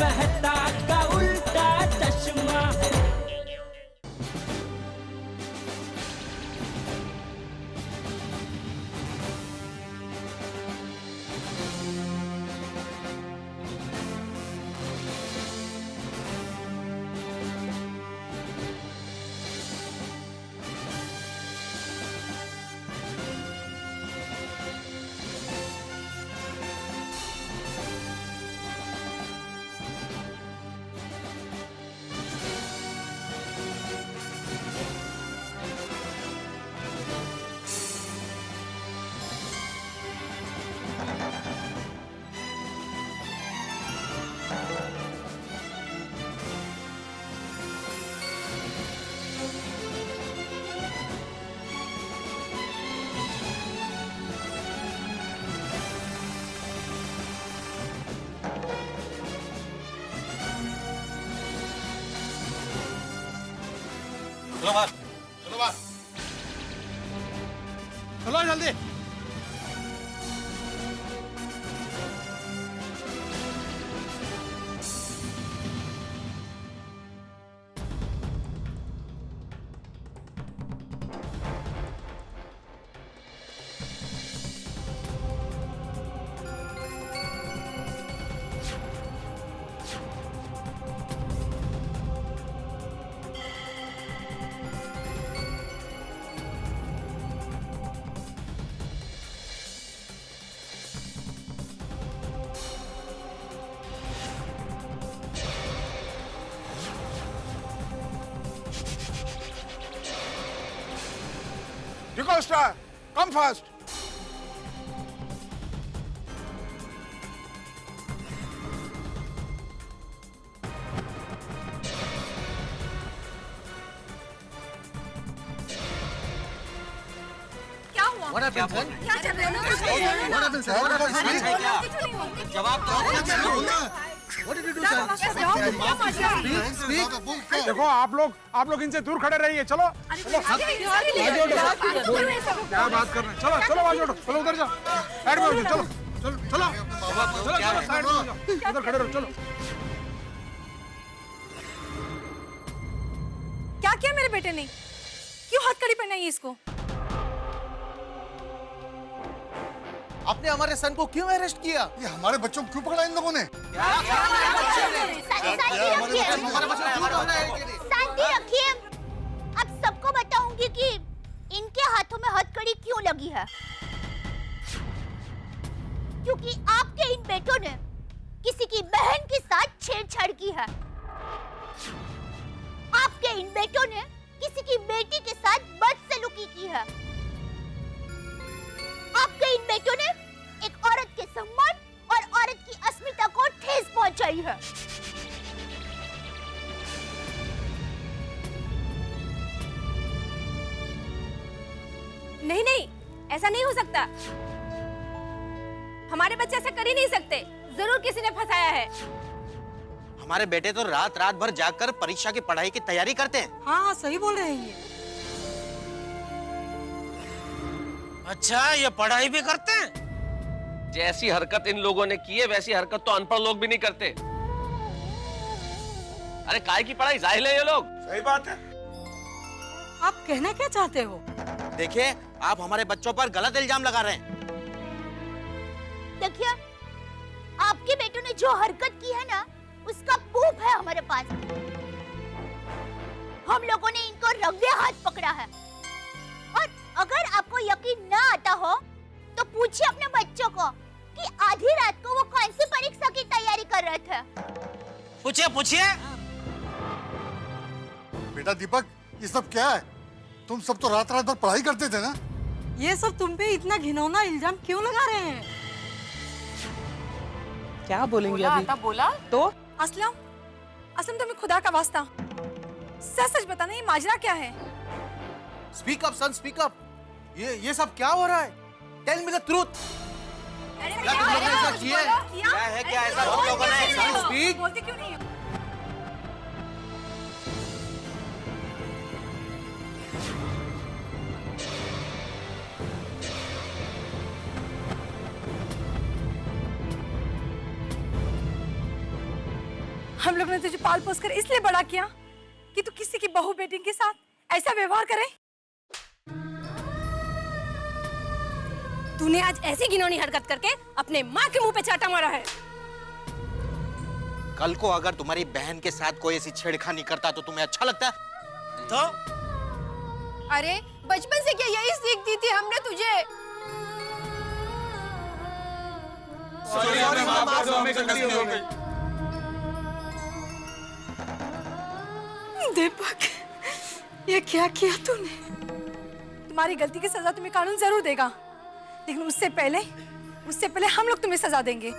मेहता का उल्टा चश्मा। चलो बाहर, चलो बाहर, चलो जल्दी। Costa, come fast. क्या हुआ? What happened, sir? क्या चल रहा है? What happened, sir? What happened, कुछ sir? नहीं हुआ। जवाब दो। What did you do, sir? Speak. देखो आप लोग इनसे दूर खड़े रहिए। चलो क्या बात कर रहे हैं? चलो चलो बाजू उठो, चलो उधर जाओ, साइड में हो जाओ, चलो चलो चलो चलो चलो साइड में हो जाओ, उधर खड़े रहो। चलो क्या किया मेरे बेटे ने? क्यों हथकड़ी पहनाई इसको? आपने हमारे सन को क्यों अरेस्ट किया? ये हमारे बच्चों को क्यों पकड़ा इन लोगों ने? शांति रखिए। अब सबको बताऊंगी कि इनके हाथों में हथकड़ी क्यों लगी है। क्योंकि आपके इन बेटों ने किसी की बहन के साथ छेड़छाड़ की है। आपके इन बेटों ने किसी की बेटी के साथ बदसलूकी की है। आपके इन बेटों ने एक औरत के सम्मान और औरत की अस्मिता को ठेस पहुंचाई है। नहीं नहीं, ऐसा नहीं हो सकता। हमारे बच्चे ऐसा कर ही नहीं सकते। जरूर किसी ने फंसाया है। हमारे बेटे तो रात रात भर जागकर परीक्षा की पढ़ाई की तैयारी करते हैं। हाँ सही बोल रहे हैं ये। अच्छा, ये पढ़ाई भी करते हैं? जैसी हरकत इन लोगों ने की है वैसी हरकत तो अनपढ़ लोग भी नहीं करते। अरे काय की पढ़ाई, जाहिल है ये लोग। सही बात है। आप कहना क्या चाहते हो? देखिए, आप हमारे बच्चों पर गलत इल्जाम लगा रहे हैं। देखिए, आपके बेटों ने जो हरकत की है ना, उसका प्रूफ है हमारे पास। हम लोगों ने इनको रंगे हाथ पकड़ा है। और अगर आपको यकीन ना आता हो तो पूछिए अपने बच्चों को कि आधी रात को वो कौन सी परीक्षा की तैयारी कर रहे थे। पूछिए पूछिए। बेटा दीपक, ये सब क्या है? तुम सब तो रात रात भर पढ़ाई करते थे ना? ये सब तुम पे इतना घिनौना इल्जाम क्यों लगा रहे हैं? क्या बोलेंगे अभी? बोला तो असलम, असलम तुम्हें खुदा का वास्ता सच सच बताना, ये माजरा क्या है? Speak up son, speak up. ये सब क्या हो रहा है? Tell me the truth. क्या तुम लोगों ने ऐसा किया है? क्या है, क्या ऐसा तुम लोगों ने? स्पीक। बोलते क्यों नहीं हो? हम लोग ने तुझे पाल पोस कर इसलिए बड़ा किया कि तू किसी की बहू बेटी के साथ ऐसा व्यवहार करे। तूने आज ऐसी घिनौनी हरकत करके अपने माँ के मुंह पे चाटा मारा है। कल को अगर तुम्हारी बहन के साथ कोई ऐसी छेड़खानी करता तो तुम्हें अच्छा लगता? तो अरे बचपन से क्या यही सीख दी थी हमने तुझे? दीपक, ये क्या किया तूने? तुम्हारी गलती की सजा तुम्हें कानून जरूर देगा, लेकिन उससे पहले हम लोग तुम्हें सजा देंगे।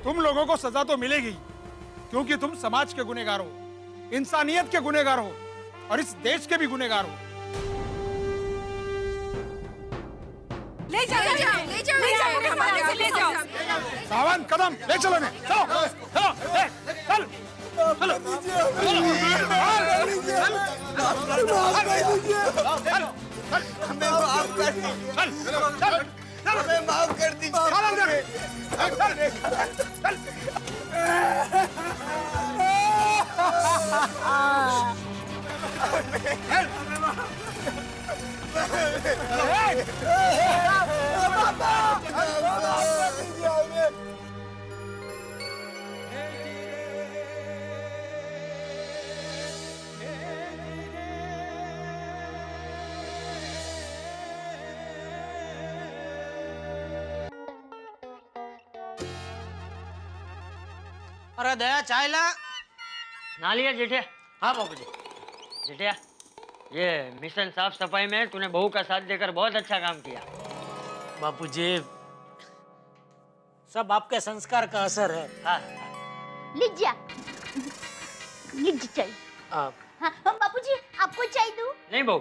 तुम लोगों को सजा तो मिलेगी, क्योंकि तुम समाज के गुनहगार हो, इंसानियत के गुनहगार हो और इस देश के भी गुनहगार हो। ले जाओ ले जाओ ले जाओ ले जाओ हमारे से ले जाओ। सावन कदम ले चलो ने, चलो चलो चल चलो हमें माफ कर दीजिए, हमें माफ कर अरे दया चाय ला। ना लिया जेठिया। हाँ बापू जी। जेठिया, ये मिशन साफ सफाई में तूने बहू का साथ देकर बहुत अच्छा काम किया। बापू जी, सब आपके संस्कार का असर है। हाँ लीजिए चाय। आप हाँ बापूजी, आपको चाय दूं? नहीं बहू,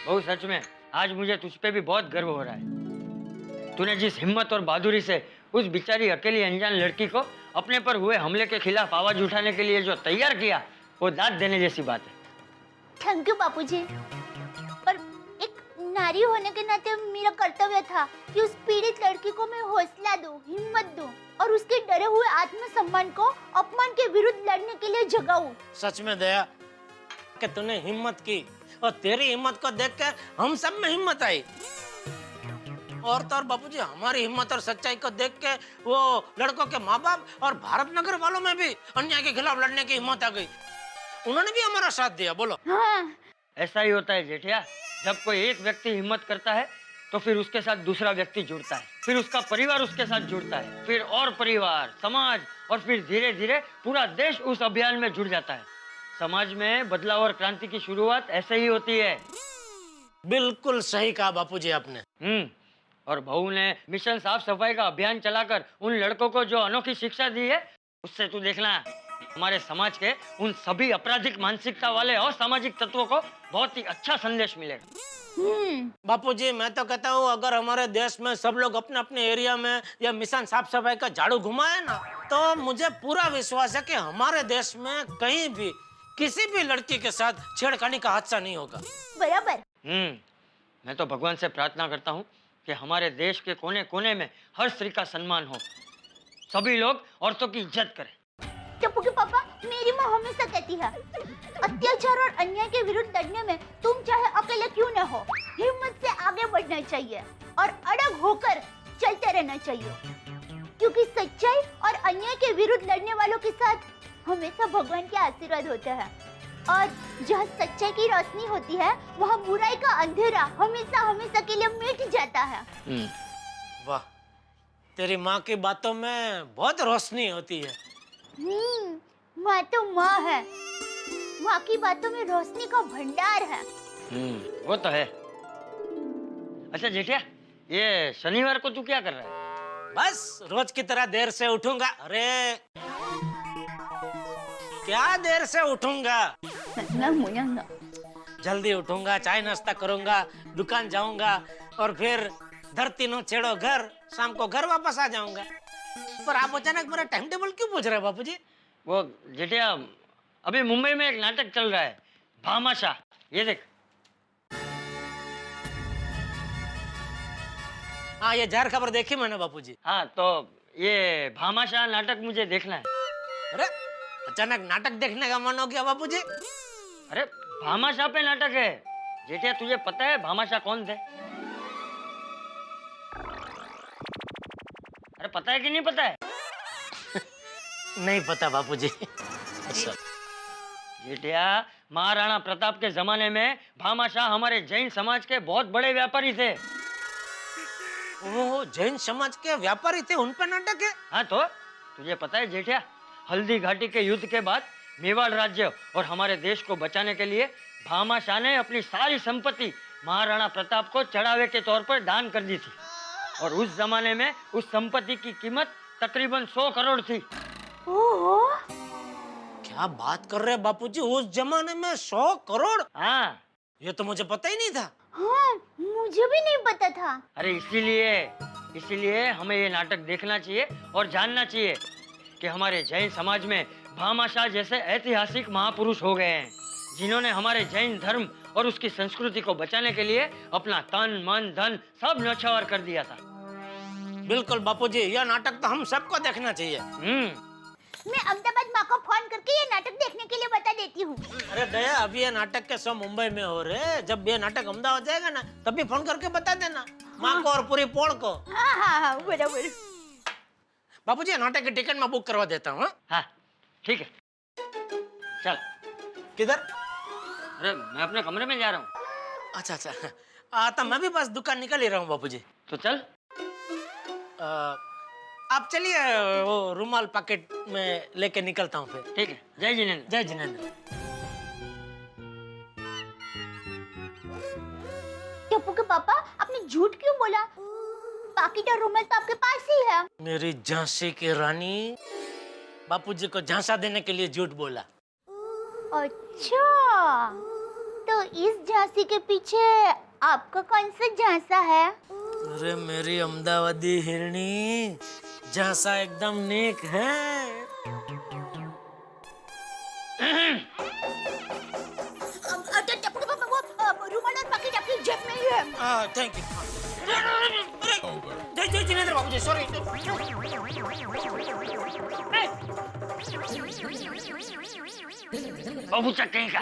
बहू सच में आज मुझे तुझ पे भी बहुत गर्व हो रहा है। तूने जिस हिम्मत और बहादुरी से उस बेचारी अकेली अनजान लड़की को अपने पर हुए हमले के खिलाफ आवाज उठाने के लिए जो तैयार किया, वो दाद देने जैसी बात है। थैंक यू बापूजी। पर एक नारी होने के नाते मेरा कर्तव्य था कि उस पीड़ित लड़की को मैं हौसला दूं, हिम्मत दूं और उसके डरे हुए आत्मसम्मान को अपमान के विरुद्ध लड़ने के लिए जगाऊं। सच में दया कि तूने हिम्मत की और तेरी हिम्मत को देखकर हम सब में हिम्मत आई। और तो और बापूजी, हमारी हिम्मत और सच्चाई को देख के वो लड़कों के माँ बाप और भारत नगर वालों में भी अन्याय के खिलाफ लड़ने की हिम्मत आ गई। उन्होंने भी हमारा साथ दिया। बोलो। हाँ। ऐसा ही होता है जेठिया, जब कोई एक व्यक्ति हिम्मत करता है तो फिर उसके साथ दूसरा व्यक्ति जुड़ता है, फिर उसका परिवार उसके साथ जुड़ता है, फिर और परिवार, समाज और फिर धीरे धीरे पूरा देश उस अभियान में जुड़ जाता है। समाज में बदलाव और क्रांति की शुरुआत ऐसे ही होती है। बिल्कुल सही कहा बापूजी आपने। और बहू ने मिशन साफ सफाई का अभियान चलाकर उन लड़कों को जो अनोखी शिक्षा दी है, उससे तू देखना हमारे समाज के उन सभी आपराधिक मानसिकता वाले और सामाजिक तत्वों को बहुत ही अच्छा संदेश मिलेगा। बापूजी, मैं तो कहता हूँ अगर हमारे देश में सब लोग अपने अपने एरिया में या मिशन साफ सफाई का झाड़ू घुमाए ना, तो मुझे पूरा विश्वास है कि हमारे देश में कहीं भी किसी भी लड़की के साथ छेड़खानी का हादसा नहीं होगा। बराबर। मैं तो भगवान से प्रार्थना करता हूँ कि हमारे देश के कोने कोने में हर स्त्री का सम्मान हो, सभी लोग औरतों की इज्जत करें। टप्पू के पापा, मेरी माँ हमेशा कहती है, अत्याचार और अन्याय के विरुद्ध लड़ने में तुम चाहे अकेले क्यों न हो, हिम्मत से आगे बढ़ना चाहिए और अड़ग होकर चलते रहना चाहिए, क्योंकि सच्चाई और अन्याय के विरुद्ध लड़ने वालों के साथ हमेशा भगवान के आशीर्वाद होते हैं और जहाँ सच्चाई की रोशनी होती है, वहाँ बुराई का अंधेरा हमेशा हमेशा के लिए मिट जाता है। वाह, तेरी माँ की बातों में बहुत रोशनी होती है। माँ तो माँ है, माँ की बातों में रोशनी का भंडार है। वो तो है। अच्छा जेठिया, ये शनिवार को तू क्या कर रहा है? बस रोज की तरह देर से उठूंगा। अरे क्या देर से उठूंगा, जल्दी उठूंगा, चाय नाश्ता करूंगा, दुकान जाऊंगा और फिर धरती नो छेड़ो घर, शाम को घर वापस आ जाऊंगा। पर आप अचानक मेरा टाइम टेबल क्यों पूछ रहे हैं बापूजी? वो जेठिया, अभी मुंबई में एक नाटक चल रहा है, भामाशाह। ये देख। हाँ, ये जार खबर देखी मैंने बापूजी। हाँ, तो ये भामाशाह नाटक मुझे देखना है। अरे अचानक नाटक देखने का मन हो गया बापूजी? अरे भामाशाह पे नाटक है। जेठिया, तुझे पता है भामाशाह कौन थे? अरे पता है कि नहीं पता है? नहीं पता बापूजी। जेठिया, महाराणा प्रताप के जमाने में भामाशाह हमारे जैन समाज के बहुत बड़े व्यापारी थे। वो जैन समाज के व्यापारी थे, उन पे नाटक है? हाँ, तो तुझे पता है जेठिया, हल्दी घाटी के युद्ध के बाद मेवाड़ राज्य और हमारे देश को बचाने के लिए भामाशाह ने अपनी सारी संपत्ति महाराणा प्रताप को चढ़ावे के तौर पर दान कर दी थी। और उस जमाने में उस संपत्ति की कीमत तकरीबन 100 करोड़ थी। ओहो, क्या बात कर रहे हैं बापूजी, उस जमाने में 100 करोड़? हाँ, ये तो मुझे पता ही नहीं था। हाँ, मुझे भी नहीं पता था। अरे इसीलिए हमें ये नाटक देखना चाहिए और जानना चाहिए कि हमारे जैन समाज में भामाशाह जैसे ऐतिहासिक महापुरुष हो गए हैं, जिन्होंने हमारे जैन धर्म और उसकी संस्कृति को बचाने के लिए अपना तन मन धन सब न्यौछावर कर दिया था। बिल्कुल बापूजी, यह नाटक तो हम सबको देखना चाहिए। मैं अहमदाबाद माँ को फोन करके ये नाटक देखने के लिए बता देती हूँ। अरे दया, अभी ये नाटक के शो मुंबई में हो रहे, जब ये नाटक अहमदाबाद जाएगा ना तभी फोन करके बता देना माँ को और पूरी पोड़ को। हाँ हाँ हाँ, बराबर। बापूजी, नाटक की टिकट मैं बुक करवा देता हूँ। हाँ, ठीक है, चल। किधर? अरे मैं अपने कमरे में जा रहा हूँ। अच्छा अच्छा, तो मैं भी बस दुकान निकल ही रहा हूँ बापूजी। तो चल। आप चलिए, वो रुमाल पैकेट में लेके निकलता हूँ फिर। ठीक है, जय जिनेंद्र। जय जिनेंद्र। टप्पू के पापा, आपने झूठ क्यों बोला? पैकेट और रुमाल तो आपके पास ही है। मेरी झांसी की रानी, बापूजी को झांसा देने के लिए झूठ बोला। अच्छा, तो इस झांसी के पीछे आपका कौन सा झांसा है? अरे मेरी अहमदाबादी हिरणी, झांसा एकदम नेक है। टप्पू के पापा, वो रुमाल और पैकेट आपकी जेब में ही है। Thank you. जय जिनेंद्र बाबूजी, सॉरी। बाबू चक कहीं का।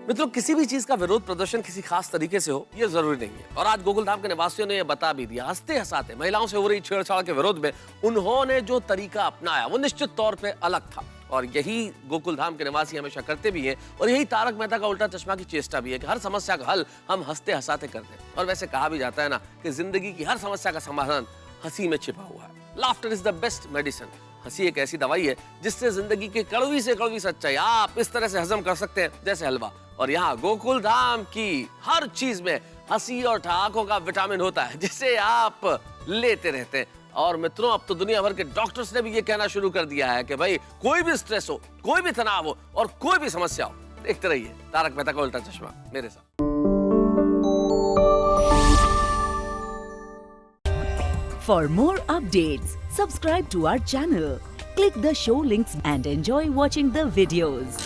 मित्रों, किसी भी चीज का विरोध प्रदर्शन किसी खास तरीके से हो ये जरूरी नहीं है, और आज गोकुलधाम के निवासियों ने यह बता भी दिया। हंसते हंसाते महिलाओं से हो रही छेड़छाड़ के विरोध में उन्होंने जो तरीका अपनाया वो निश्चित तौर पे अलग था, और यही गोकुलधाम के निवासी हमेशा करते भी हैं, और यही तारक मेहता का उल्टा चश्मा की चेष्टा भी है कि हर समस्या का हल हम हंसते हंसाते करते हैं। और वैसे कहा भी जाता है ना कि जिंदगी की हर समस्या का समाधान हंसी में छिपा हुआ है। Laughter is the best medicine. हंसी एक ऐसी दवाई है जिससे जिंदगी की कड़वी से कड़वी सच्चाई आप इस तरह से हजम कर सकते हैं जैसे हलवा। और यहाँ गोकुलधाम की हर चीज में हंसी और ठहाकों का विटामिन होता है जिसे आप लेते रहते हैं। और मित्रों, अब तो दुनिया भर के डॉक्टर्स ने भी ये कहना शुरू कर दिया है कि भाई कोई भी स्ट्रेस हो, कोई भी तनाव हो और कोई भी समस्या हो, देखते रहिए तारक मेहता का उल्टा चश्मा मेरे साथ। For more updates, subscribe to our channel, click the show links and enjoy watching the videos.